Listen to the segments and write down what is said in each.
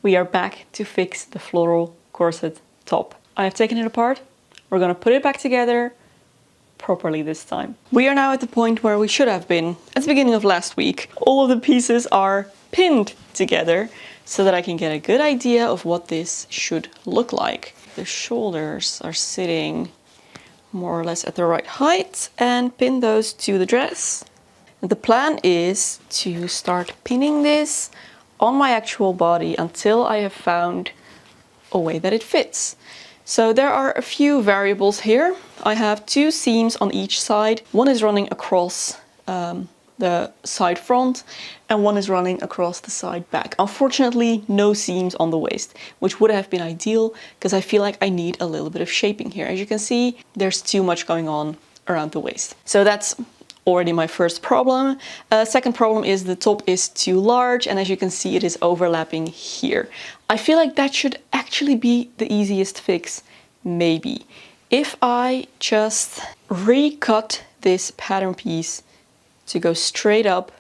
we are back to fix the floral corset top. I have taken it apart. We're gonna put it back together properly this time. We are now at the point where we should have been at the beginning of last week. All of the pieces are pinned together so that I can get a good idea of what this should look like. The shoulders are sitting more or less at the right height and pin those to the dress. The plan is to start pinning this on my actual body until I have found a way that it fits. So there are a few variables here. I have 2 seams on each side. One is running across the side front and one is running across the side back. Unfortunately, no seams on the waist, which would have been ideal because I feel like I need a little bit of shaping here. As you can see, there's too much going on around the waist. So that's already my first problem. Second problem is the top is too large, and as you can see, it is overlapping here. I feel like that should actually be the easiest fix, maybe. If I just recut this pattern piece to go straight up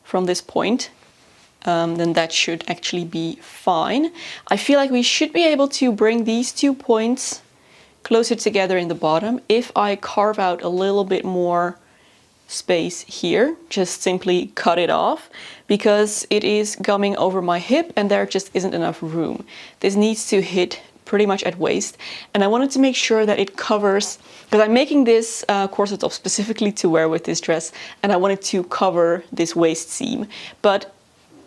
from this point, then that should actually be fine. I feel like we should be able to bring these 2 points closer together in the bottom if I carve out a little bit more space here, just simply cut it off, because it is coming over my hip and there just isn't enough room. This needs to hit pretty much at waist, and I wanted to make sure that it covers, because I'm making this corset top specifically to wear with this dress, and I wanted to cover this waist seam, but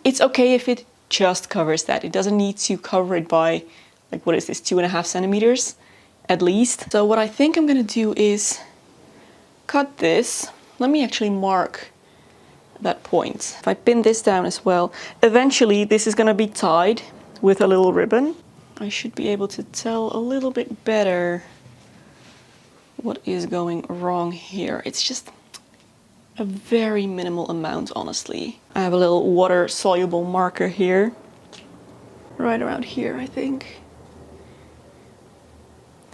it's okay if it just covers that. It doesn't need to cover it by, like, what is this, 2.5 centimeters at least. So what I think I'm gonna do is cut this. Let me actually mark that point. If I pin this down as well, eventually this is gonna be tied with a little ribbon. I should be able to tell a little bit better what is going wrong here. It's just a very minimal amount, honestly. I have a little water soluble marker here, right around here, I think.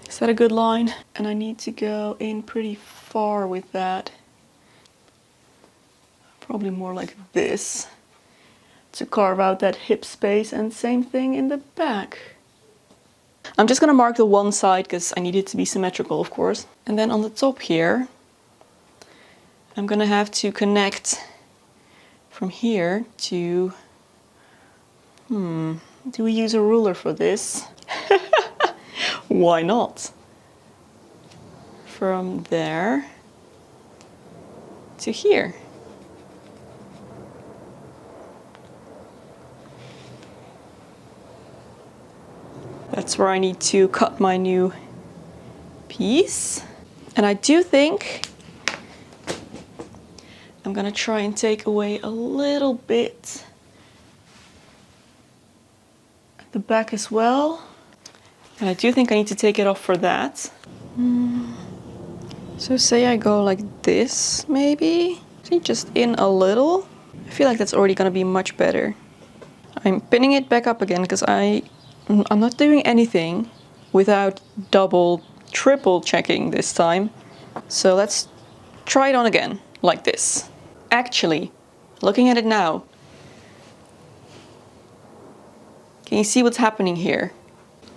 Is that a good line? And I need to go in pretty far with that. Probably more like this to carve out that hip space, and same thing in the back. I'm just gonna mark the one side because I need it to be symmetrical, of course. And then on the top here, I'm gonna have to connect from here to, do we use a ruler for this? Why not? From there to here. That's where I need to cut my new piece. And I do think I'm gonna try and take away a little bit at the back as well. And I do think I need to take it off for that. So say I go like this, maybe? See, just in a little. I feel like that's already gonna be much better. I'm pinning it back up again because I'm not doing anything without double, triple checking this time. So let's try it on again, like this. Actually, looking at it now, can you see what's happening here?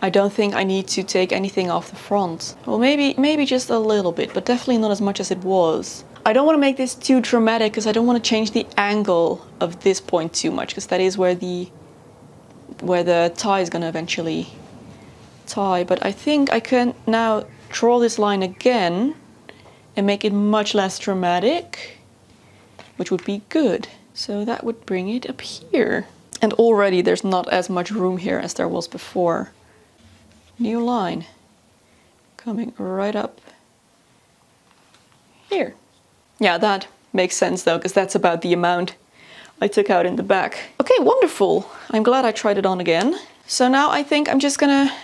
I don't think I need to take anything off the front. Well, maybe just a little bit, but definitely not as much as it was. I don't want to make this too dramatic because I don't want to change the angle of this point too much, because that is where the tie is going to eventually tie. But I think I can now draw this line again and make it much less dramatic, which would be good. So that would bring it up here. And already there's not as much room here as there was before. New line coming right up here. Yeah, that makes sense though, because that's about the amount I took out in the back. Okay, wonderful. I'm glad I tried it on again. So now I think I'm just gonna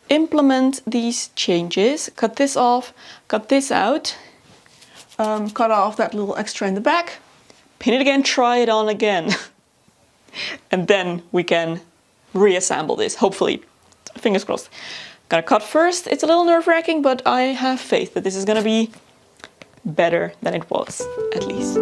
implement these changes. Cut this off, cut this out, cut off that little extra in the back, pin it again, try it on again. And then we can reassemble this, hopefully. Fingers crossed. Gonna cut first. It's a little nerve-wracking, but I have faith that this is gonna be better than it was, at least.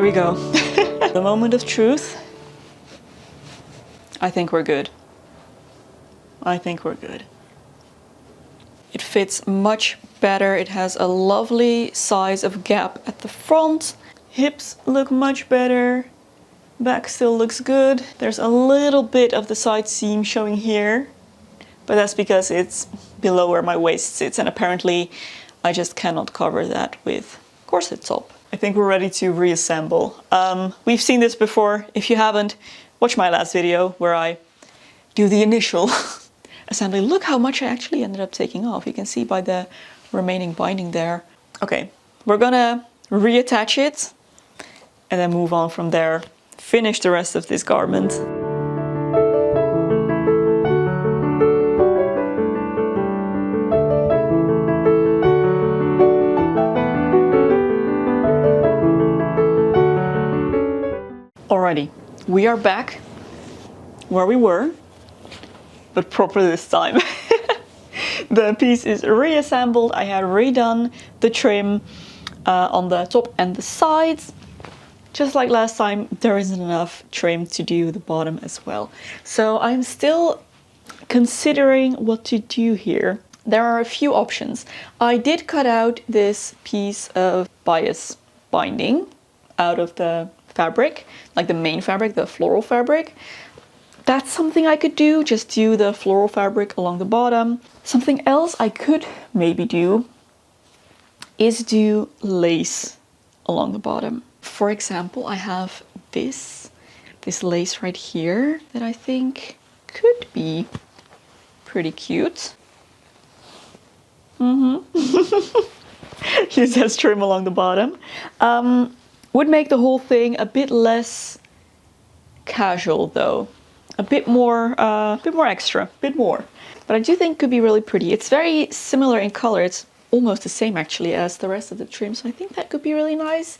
There we go. The moment of truth. I think we're good. I think we're good. It fits much better. It has a lovely size of gap at the front. Hips look much better. Back still looks good. There's a little bit of the side seam showing here, but that's because it's below where my waist sits, and apparently I just cannot cover that with corset top. I think we're ready to reassemble. We've seen this before. If you haven't, watch my last video where I do the initial assembly. Look how much I actually ended up taking off. You can see by the remaining binding there. Okay, we're gonna reattach it and then move on from there. Finish the rest of this garment. Alrighty, we are back where we were, but proper this time. The piece is reassembled. I had redone the trim on the top and the sides. Just like last time, there isn't enough trim to do the bottom as well. So I'm still considering what to do here. There are a few options. I did cut out this piece of bias binding out of the fabric, like the main fabric, the floral fabric. That's something I could do, just do the floral fabric along the bottom. Something else I could maybe do is do lace along the bottom. For example, I have this lace right here that I think could be pretty cute. Use as trim along the bottom. Would make the whole thing a bit less casual though. A bit more extra, a bit more. But I do think it could be really pretty. It's very similar in color. It's almost the same actually as the rest of the trim. So I think that could be really nice.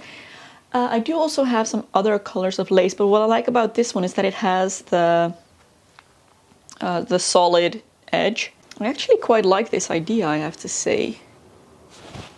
I do also have some other colors of lace, but what I like about this one is that it has the solid edge. I actually quite like this idea, I have to say.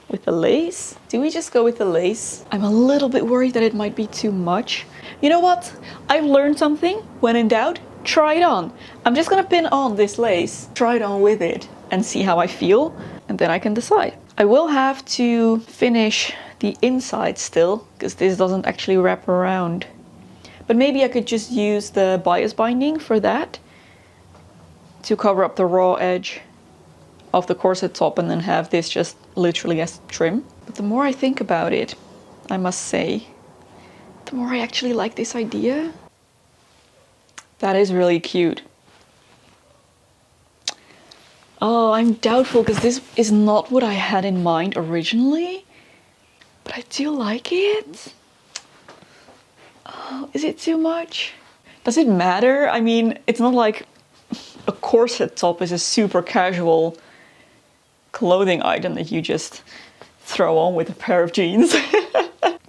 With the lace. Do we just go with the lace? I'm a little bit worried that it might be too much. You know what? I've learned something. When in doubt, try it on. I'm just gonna pin on this lace, try it on with it, and see how I feel, and then I can decide. I will have to finish the inside still, because this doesn't actually wrap around. But maybe I could just use the bias binding for that, to cover up the raw edge of the corset top, and then have this just literally as trim. But the more I think about it, I must say, the more I actually like this idea. That is really cute. Oh, I'm doubtful because this is not what I had in mind originally, but I do like it. Oh, is it too much? Does it matter? I mean, it's not like a corset top is a super casual clothing item that you just throw on with a pair of jeans.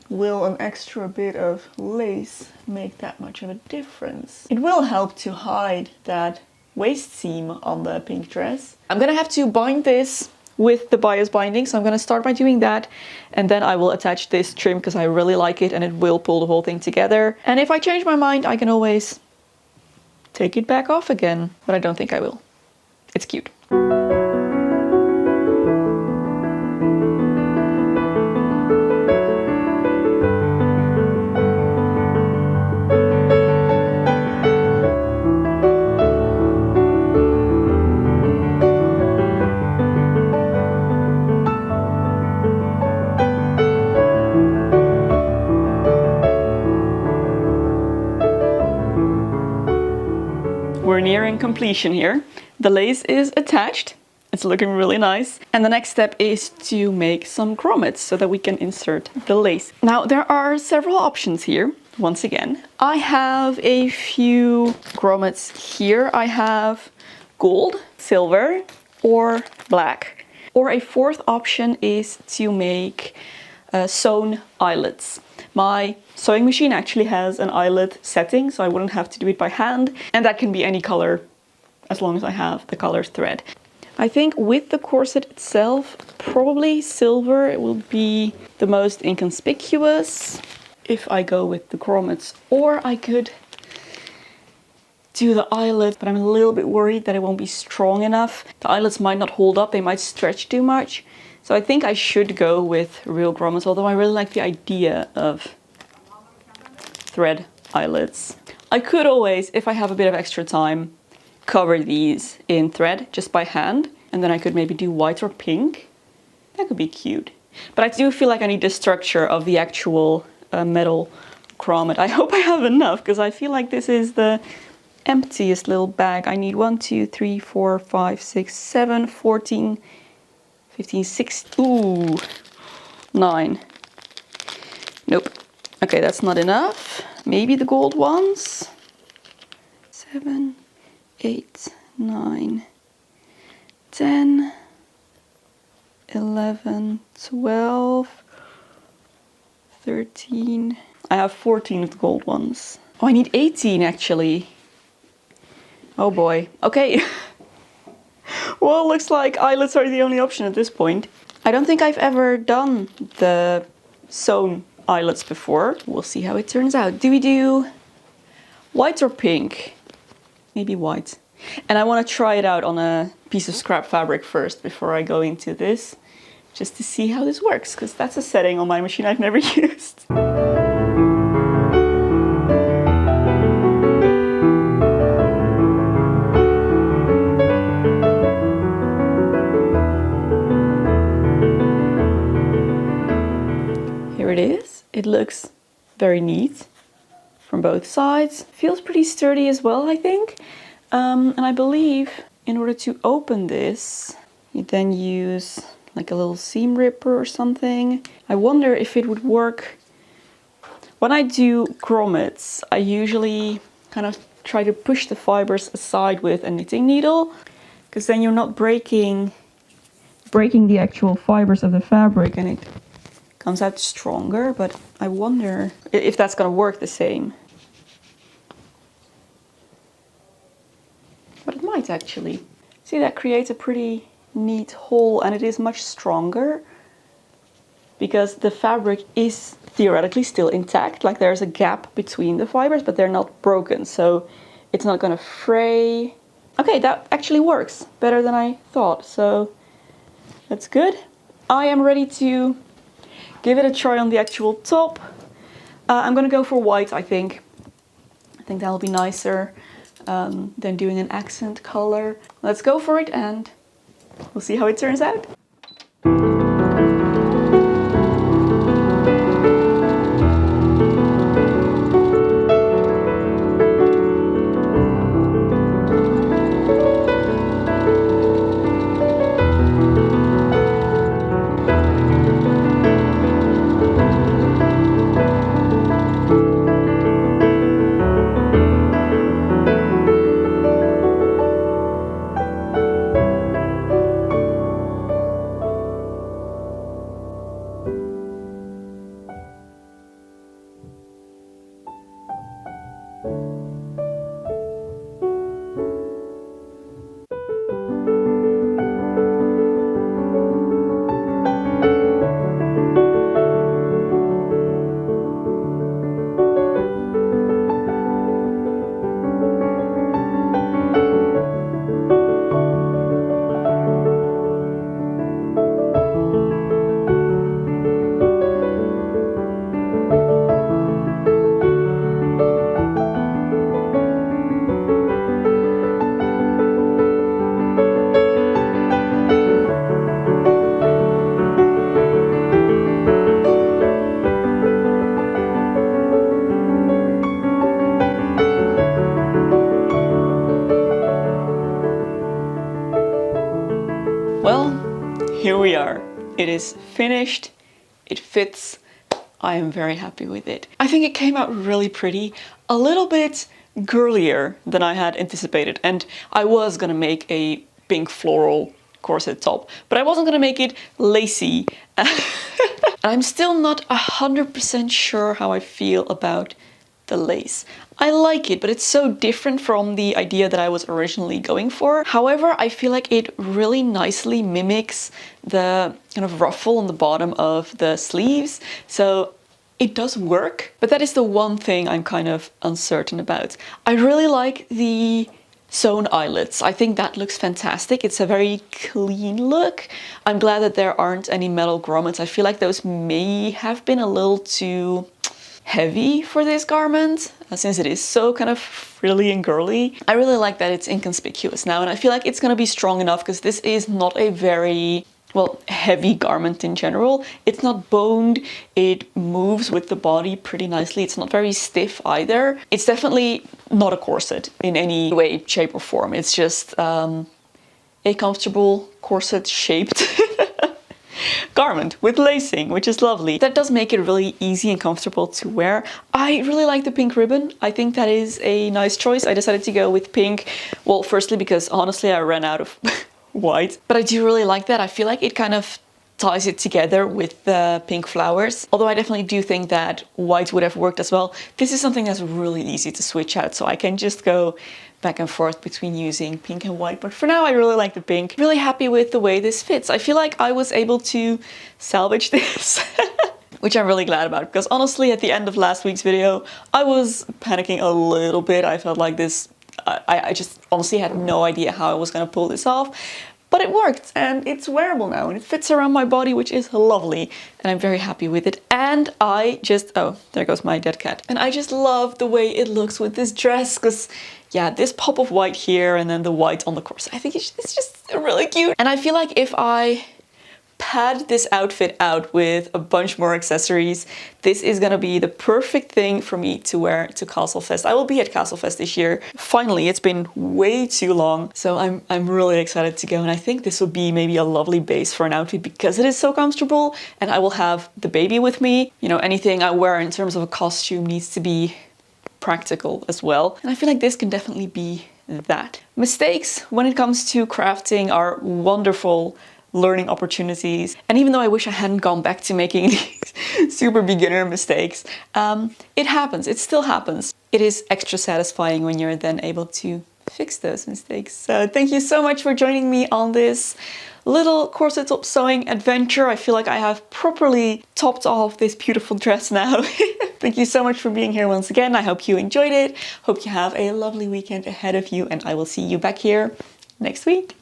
Will an extra bit of lace make that much of a difference? It will help to hide that waist seam on the pink dress. I'm gonna have to bind this with the bias binding, so I'm gonna start by doing that, and then I will attach this trim because I really like it and it will pull the whole thing together. And if I change my mind, I can always take it back off again, but I don't think I will. It's cute. We're nearing completion here. The lace is attached. It's looking really nice. And the next step is to make some grommets so that we can insert the lace. Now, there are several options here. Once again, I have a few grommets here. I have gold, silver, or black. Or a fourth option is to make sewn eyelets. My sewing machine actually has an eyelet setting, so I wouldn't have to do it by hand. And that can be any color as long as I have the color thread. I think with the corset itself, probably silver will be the most inconspicuous. if I go with the Grommets, or I could do the eyelets, but I'm a little bit worried that it won't be strong enough. The eyelets might not hold up, they might stretch too much. So I think I should go with real Grommets, although I really like the idea of thread eyelets. I could always, if I have a bit of extra time, cover these in thread just by hand, and then I could maybe do white or pink. That could be cute. But I do feel like I need the structure of the actual metal grommet. I hope I have enough, because I feel like this is the emptiest little bag. I need 1, 2, 3, 4, 5, 6, 7, 14, 15, 16, ooh, 9. Nope. Okay, that's not enough. Maybe the gold ones. 7, 8, 9, 10, 11, 12, 13. I have 14 of the gold ones. Oh, I need 18 actually. Oh boy. Okay. Well, looks like eyelets are the only option at this point. I don't think I've ever done the sewn eyelets before. We'll see how it turns out. Do we do white or pink? Maybe white. And I want to try it out on a piece of scrap fabric first before I go into this, just to see how this works, because that's a setting on my machine I've never used. Here it is. It looks very neat from both sides. Feels pretty sturdy as well, I think. And I believe in order to open this, you then use like a little seam ripper or something. I wonder if it would work. When I do grommets, I usually kind of try to push the fibers aside with a knitting needle, because then you're not breaking the actual fibers of the fabric and it comes out stronger. But I wonder if that's going to work the same. But it might actually. See, that creates a pretty neat hole, and it is much stronger because the fabric is theoretically still intact. Like there's a gap between the fibers, but they're not broken, so it's not going to fray. Okay, that actually works better than I thought, so that's good. I am ready to give it a try on the actual top. I'm going to go for white, I think. I think that'll be nicer than doing an accent color. Let's go for it and we'll see how it turns out. Well, here we are. It is finished. It fits. I am very happy with it. I think it came out really pretty, a little bit girlier than I had anticipated. And I was gonna make a pink floral corset top, but I wasn't gonna make it lacy. I'm still not 100% sure how I feel about the lace. I like it, but it's so different from the idea that I was originally going for. However, I feel like it really nicely mimics the kind of ruffle on the bottom of the sleeves. So it does work, but that is the one thing I'm kind of uncertain about. I really like the sewn eyelets. I think that looks fantastic. It's a very clean look. I'm glad that there aren't any metal grommets. I feel like those may have been a little too heavy for this garment, since it is so kind of frilly and girly. I really like that it's inconspicuous now, and I feel like it's gonna be strong enough because this is not a very, well, heavy garment in general. It's not boned, it moves with the body pretty nicely. It's not very stiff either. It's definitely not a corset in any way, shape or form. It's just a comfortable corset shaped garment with lacing, which is lovely. That does make it really easy and comfortable to wear. I really like the pink ribbon. I think that is a nice choice. I decided to go with pink. Well, firstly, because honestly, I ran out of white, but I do really like that. I feel like it kind of ties it together with the pink flowers. Although I definitely do think that white would have worked as well. This is something that's really easy to switch out, so I can just go back and forth between using pink and white. But for now, I really like the pink. Really happy with the way this fits. I feel like I was able to salvage this, which I'm really glad about, because honestly, at the end of last week's video, I was panicking a little bit. I felt like this, I just honestly had no idea how I was gonna pull this off. But it worked, and it's wearable now, and it fits around my body, which is lovely, and I'm very happy with it. And I just, oh, there goes my dead cat. And I just love the way it looks with this dress, because yeah, this pop of white here and then the white on the corset, I think it's just really cute. And I feel like if I pad this outfit out with a bunch more accessories, this is gonna be the perfect thing for me to wear to Castlefest. I will be at Castlefest this year. Finally, it's been way too long, so I'm really excited to go, and I think this will be maybe a lovely base for an outfit because it is so comfortable, and I will have the baby with me. You know, anything I wear in terms of a costume needs to be practical as well, and I feel like this can definitely be that. Mistakes when it comes to crafting are wonderful learning opportunities, and even though I wish I hadn't gone back to making these super beginner mistakes, it happens, it still happens. It is extra satisfying when you're then able to fix those mistakes. So thank you so much for joining me on this little corset top sewing adventure. I feel like I have properly topped off this beautiful dress now. Thank you so much for being here once again. I hope you enjoyed it. Hope you have a lovely weekend ahead of you, and I will see you back here next week.